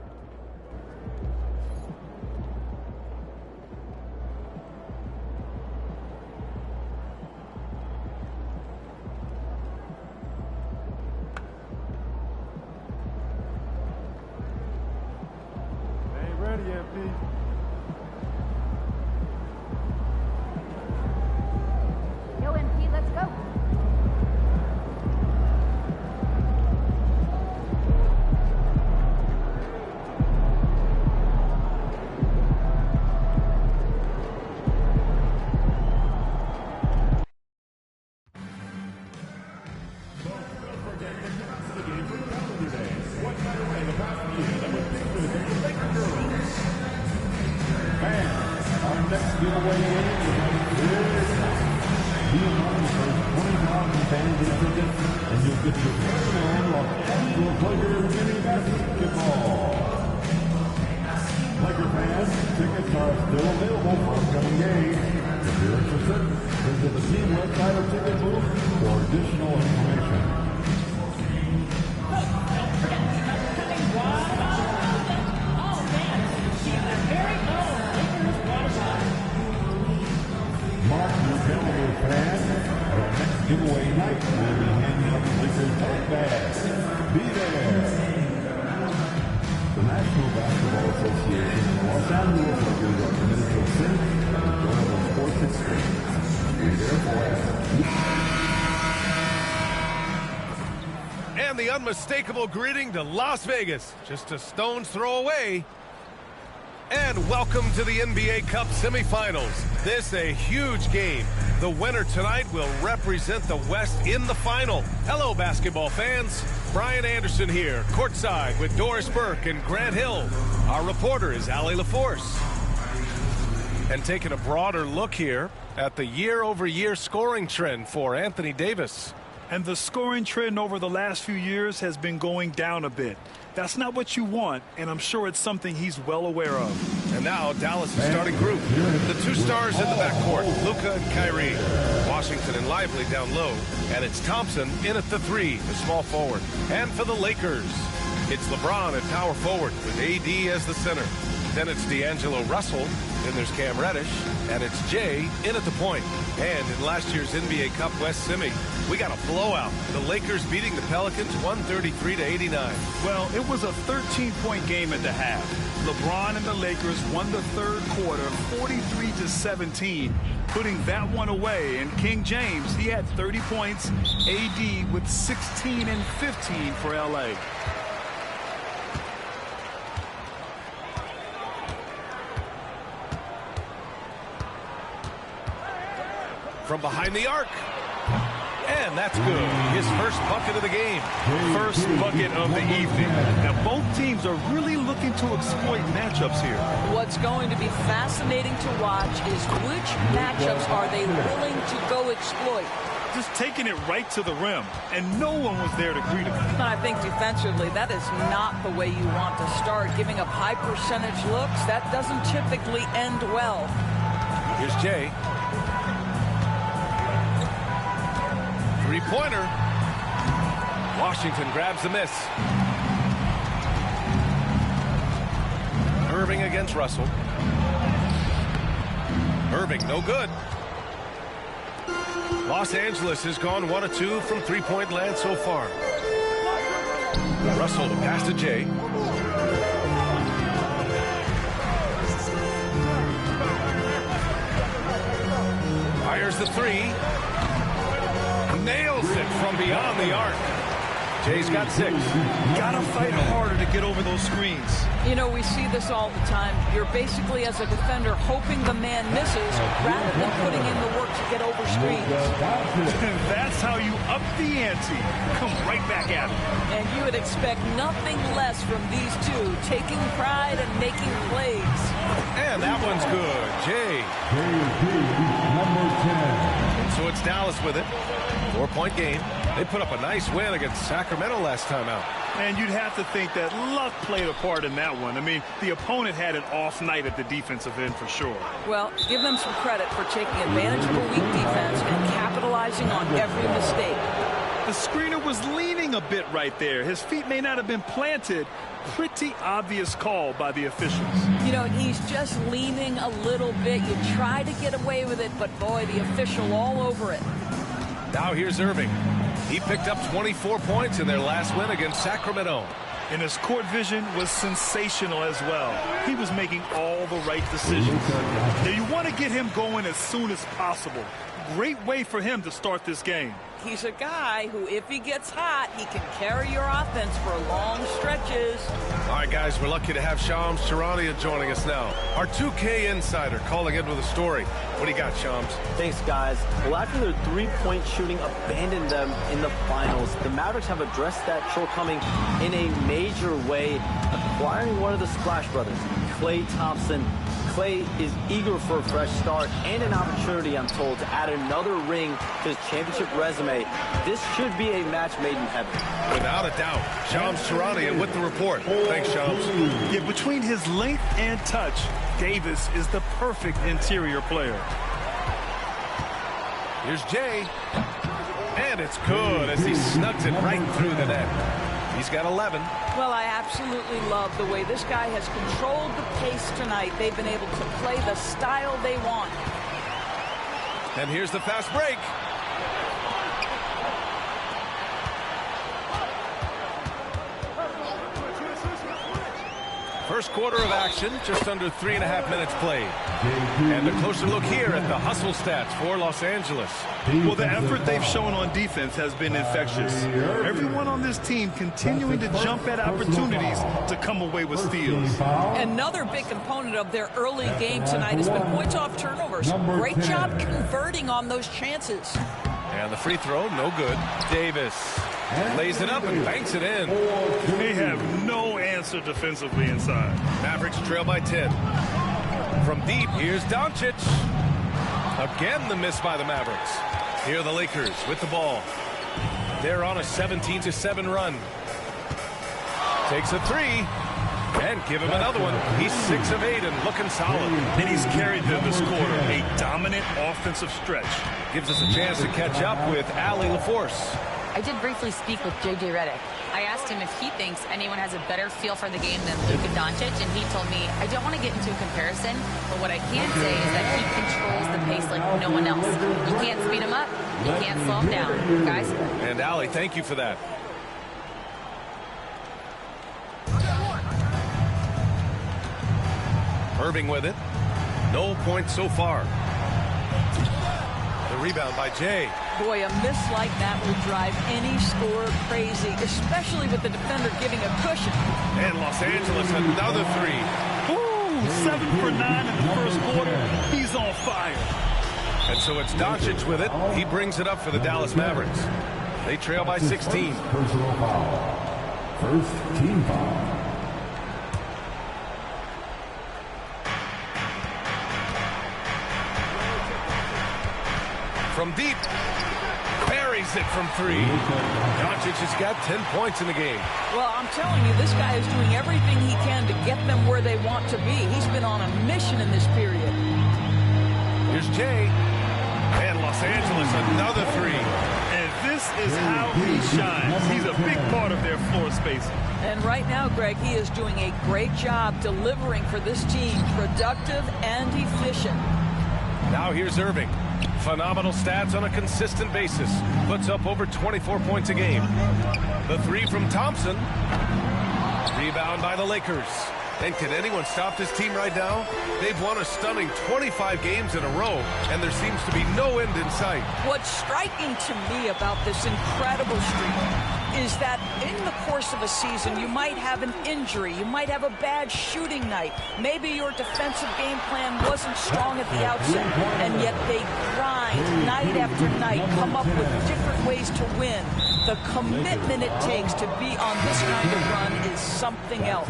Ain't ready yet, Pete. Yo, MP, let's go. And the unmistakable greeting to Las Vegas, just a stone's throw away. And welcome to the NBA Cup semifinals. This a huge game. The winner tonight will represent the West in the final. Hello, basketball fans. Brian Anderson here, courtside with Doris Burke and Grant Hill. Our reporter is Allie LaForce. And taking a broader look here at the year-over-year scoring trend for Anthony Davis. And the scoring trend over the last few years has been going down a bit. That's not what you want, and I'm sure it's something he's well aware of. And now Dallas' starting group. The two stars in the backcourt, Luka and Kyrie. Washington and Lively down low. And it's Thompson in at the three, the small forward. And for the Lakers, it's LeBron at power forward with AD as the center. Then it's D'Angelo Russell. Then there's Cam Reddish. And it's Jay in at the point. And in last year's NBA Cup West Semi, we got a blowout. The Lakers beating the Pelicans 133-89. Well, it was a 13-point game at the half. LeBron and the Lakers won the third quarter 43-17, putting that one away. And King James, he had 30 points. AD with 16 and 15 for LA. From behind the arc. And that's good. His first bucket of the game. First bucket of the evening. Now, both teams are really looking to exploit matchups here. What's going to be fascinating to watch is which matchups are they willing to go exploit. just taking it right to the rim, and no one was there to greet him. And I think defensively, that is not the way you want to start. Giving up high percentage looks, that doesn't typically end well. Here's Jay. Three-pointer. Washington grabs the miss. Irving against Russell. Irving, no good. Los Angeles has gone 1 of 2 from three-point land so far. Russell to pass to Jay. Fires the three. Nails it from beyond the arc. Jay's got 6. Gotta fight harder to get over those screens. You know, we see this all the time. You're basically, as a defender, hoping the man misses rather than putting in the work to get over screens. That's how you up the ante. Come right back at it. And you would expect nothing less from these two, taking pride and making plays. And that one's good. Jay. Number 10. So it's Dallas with it. 4-point game. They put up a nice win against Sacramento last time out. And you'd have to think that luck played a part in that one. I mean, the opponent had an off night at the defensive end for sure. Well, give them some credit for taking advantage of a weak defense and capitalizing on every mistake. The screener was leaning a bit right there. His feet may not have been planted. Pretty obvious call by the officials. You know, he's just leaning a little bit. You try to get away with it, but boy, the official all over it. Now here's Irving. He picked up 24 points in their last win against Sacramento. And his court vision was sensational as well. He was making all the right decisions. Now you want to get him going as soon as possible. Great way for him to start this game. He's a guy who, if he gets hot, he can carry your offense for long stretches. All right, guys, we're lucky to have Shams Charania joining us now. Our 2K insider calling in with a story. What do you got, Shams? Thanks, guys. Well, after their three-point shooting abandoned them in the finals, the Mavericks have addressed that shortcoming in a major way, acquiring one of the Splash Brothers, Klay Thompson. Klay is eager for a fresh start and an opportunity, I'm told, to add another ring to his championship resume. This should be a match made in heaven. Without a doubt. Shams Charania with the report. Thanks, Shams. Yeah, between his length and touch, Davis is the perfect interior player. Here's Jay. And it's good as he snugs it right through the net. He's got 11. Well, I absolutely love the way this guy has controlled the pace tonight. They've been able to play the style they want. And here's the fast break. First quarter of action, just under 3.5 minutes played. And a closer look here at the hustle stats for Los Angeles. Well, the effort they've shown on defense has been infectious. Everyone on this team continuing to jump at opportunities to come away with steals. Another big component of their early game tonight has been points off turnovers. Great job converting on those chances. And the free throw, no good. Davis lays it up and banks it in. They have no answer defensively inside. Mavericks trail by 10. From deep, here's Doncic. Again, the miss by the Mavericks. Here are the Lakers with the ball. They're on a 17-7 run. Takes a three. And give him another one. He's 6 of 8 and looking solid. And he's carried them this quarter. A dominant offensive stretch. Gives us a chance to catch up with Allie LaForce. I did briefly speak with J.J. Redick. I asked him if he thinks anyone has a better feel for the game than Luka Doncic, and he told me, I don't want to get into a comparison, but what I can say is that he controls the pace like no one else. You can't speed him up, you can't slow him down. Guys? And Allie, thank you for that. Irving with it. No points so far. The rebound by Jay. Boy, a miss like that will drive any scorer crazy, especially with the defender giving a cushion. And Los Angeles another three. Ooh, 7 for 9 in the first quarter. He's on fire. And so it's Doncic with it. He brings it up for the Dallas Mavericks. They trail by 16. Personal foul. First team foul. From deep, buries it from three. Doncic has got 10 points in the game. Well, I'm telling you, this guy is doing everything he can to get them where they want to be. He's been on a mission in this period. Here's Jay. And Los Angeles, another three. And this is how he shines. He's a big part of their floor spacing. And right now, Greg, he is doing a great job delivering for this team, productive and efficient. Now here's Irving. Phenomenal stats on a consistent basis. Puts up over 24 points a game. The three from Thompson. Rebound by the Lakers. And can anyone stop this team right now? They've won a stunning 25 games in a row, and there seems to be no end in sight. What's striking to me about this incredible streak is that in the course of a season, you might have an injury, you might have a bad shooting night, maybe your defensive game plan wasn't strong at the outset, and yet they grind night after night, come up with different ways to win. The commitment it takes to be on this kind of run is something else.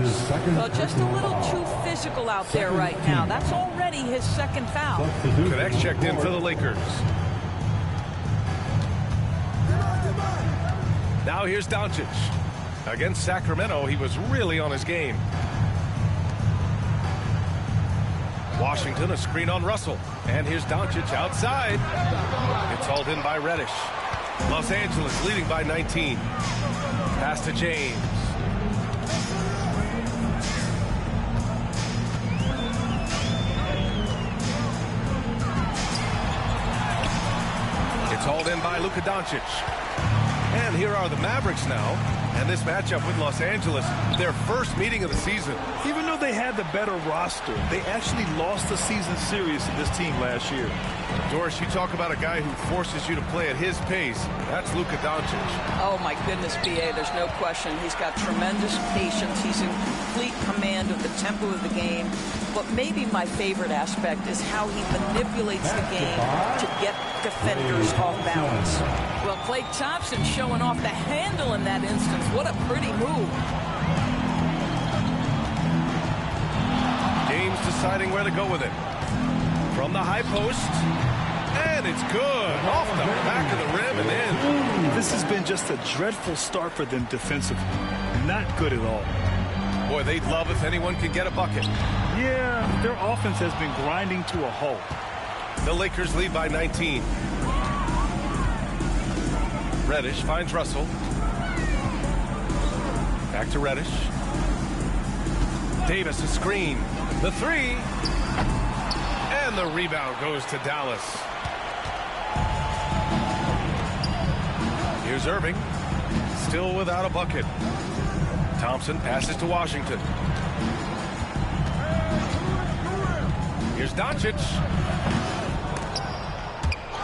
Well, just a little too physical out there right now. That's already his second foul. Connects checked in for the Lakers. Now here's Doncic. Against Sacramento, he was really on his game. Washington, a screen on Russell. And here's Doncic outside. It's hauled in by Reddish. Los Angeles leading by 19. Pass to James. It's hauled in by Luka Doncic. And here are the Mavericks now. And this matchup with Los Angeles, their first meeting of the season. Even though they had the better roster, they actually lost the season series to this team last year. Doris, you talk about a guy who forces you to play at his pace. That's Luka Doncic. Oh, my goodness, B.A., there's no question. He's got tremendous patience. He's in complete command of the tempo of the game. But maybe my favorite aspect is how he manipulates the game to get defenders off balance. Well, Klay Thompson showing off the handle in that instance. What a pretty move. James deciding where to go with it. From the high post. And it's good. Off the back of the rim and in. This has been just a dreadful start for them defensively. Not good at all. Boy, they'd love if anyone could get a bucket. Yeah, their offense has been grinding to a halt. The Lakers lead by 19. Reddish finds Russell. Back to Reddish. Davis a screen. The three. And the rebound goes to Dallas. Here's Irving. Still without a bucket. Thompson passes to Washington. Here's Doncic.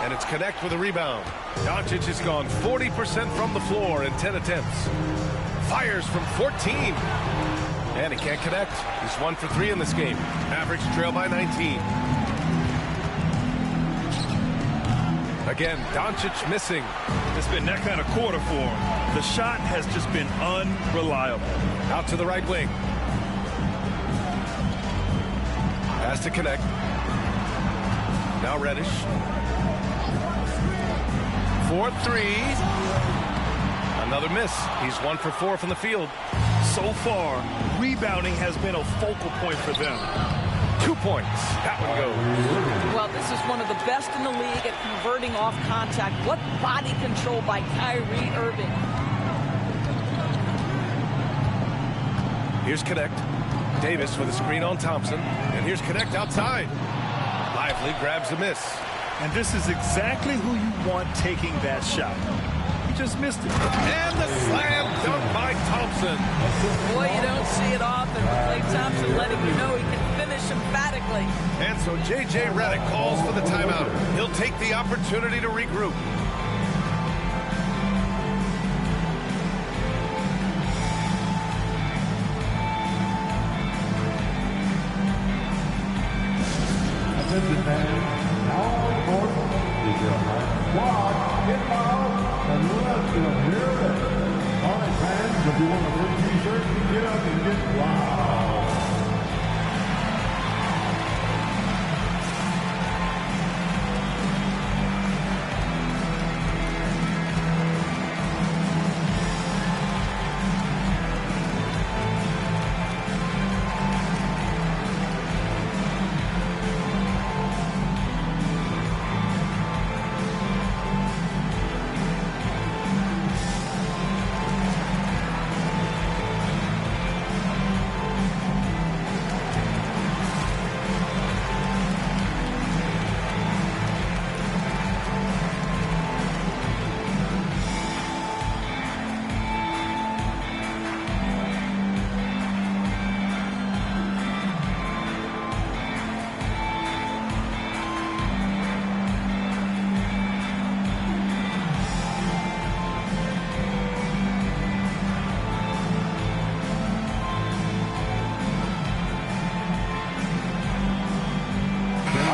And it's Connect with a rebound. Doncic has gone 40% from the floor in 10 attempts. Fires from 14. And he can't connect. He's 1 for 3 in this game. Mavericks trail by 19. Again, Doncic missing. It's been that kind of quarter for him. The shot has just been unreliable. Out to the right wing. Has to connect. Now Reddish. 4-3. Another miss. He's 1 for 4 from the field. So far, rebounding has been a focal point for them. 2 points. That one goes. Well, this is one of the best in the league at converting off contact. What body control by Kyrie Irving. Here's Connect. Davis with a screen on Thompson. And here's Connect outside. Lively grabs the miss. And this is exactly who you want taking that shot. He just missed it. And the slam dunk by Thompson. Boy, you don't see it often. Klay Thompson letting you know he can finish emphatically. And so J.J. Redick calls for the timeout. He'll take the opportunity to regroup. Attention fans, now on the court is your squad inbound and left of here. All right, fans, if you want a blue t-shirt, get up and get loud.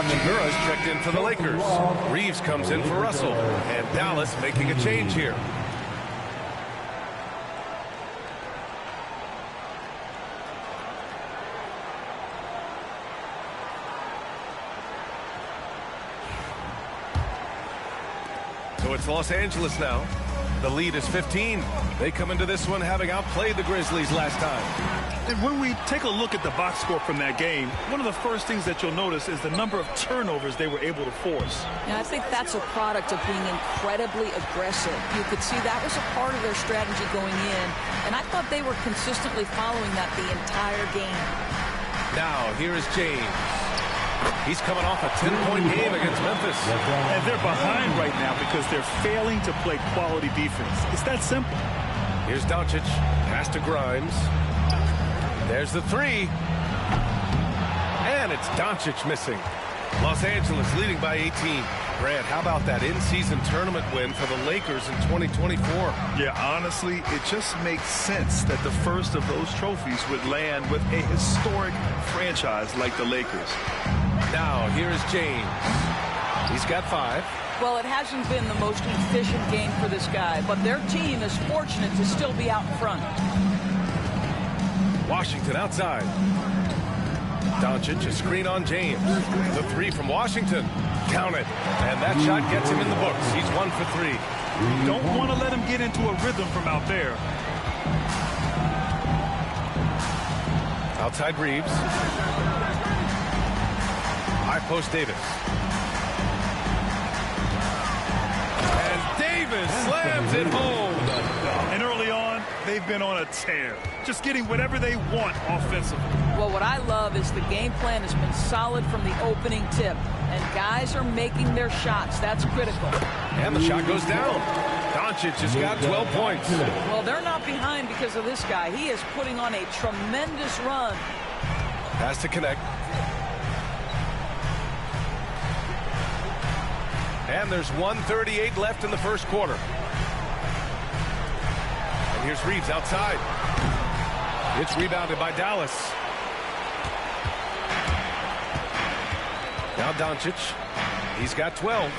Hachimura's checked in for the Lakers. Reeves comes in for Russell. And Dallas making a change here. So it's Los Angeles now. The lead is 15. They come into this one having outplayed the Grizzlies last time. And when we take a look at the box score from that game, one of the first things that you'll notice is the number of turnovers they were able to force. Yeah, I think that's a product of being incredibly aggressive. You could see that was a part of their strategy going in, and I thought they were consistently following that the entire game. Now, here is James. He's coming off a 10-point game against Memphis. And they're behind right now because they're failing to play quality defense. It's that simple. Here's Doncic. Pass to Grimes. There's the three. And it's Doncic missing. Los Angeles leading by 18. Grant, how about that in-season tournament win for the Lakers in 2024? Yeah, honestly, it just makes sense that the first of those trophies would land with a historic franchise like the Lakers. Now, here is James. He's got 5. Well, it hasn't been the most efficient game for this guy, but their team is fortunate to still be out in front. Washington outside. Doncic, a screen on James. The three from Washington. Count it. And that shot gets him in the books. He's 1 for 3. Don't want to let him get into a rhythm from out there. Outside Reeves. High post Davis. And Davis slams it home. And early on, they've been on a tear. Just getting whatever they want offensively. Well, what I love is the game plan has been solid from the opening tip. And guys are making their shots. That's critical. And the shot goes down. Doncic has got 12 points. Well, they're not behind because of this guy. He is putting on a tremendous run. Has to connect. And there's 1:38 left in the first quarter. And here's Reeves outside. It's rebounded by Dallas. Now Doncic. He's got 12.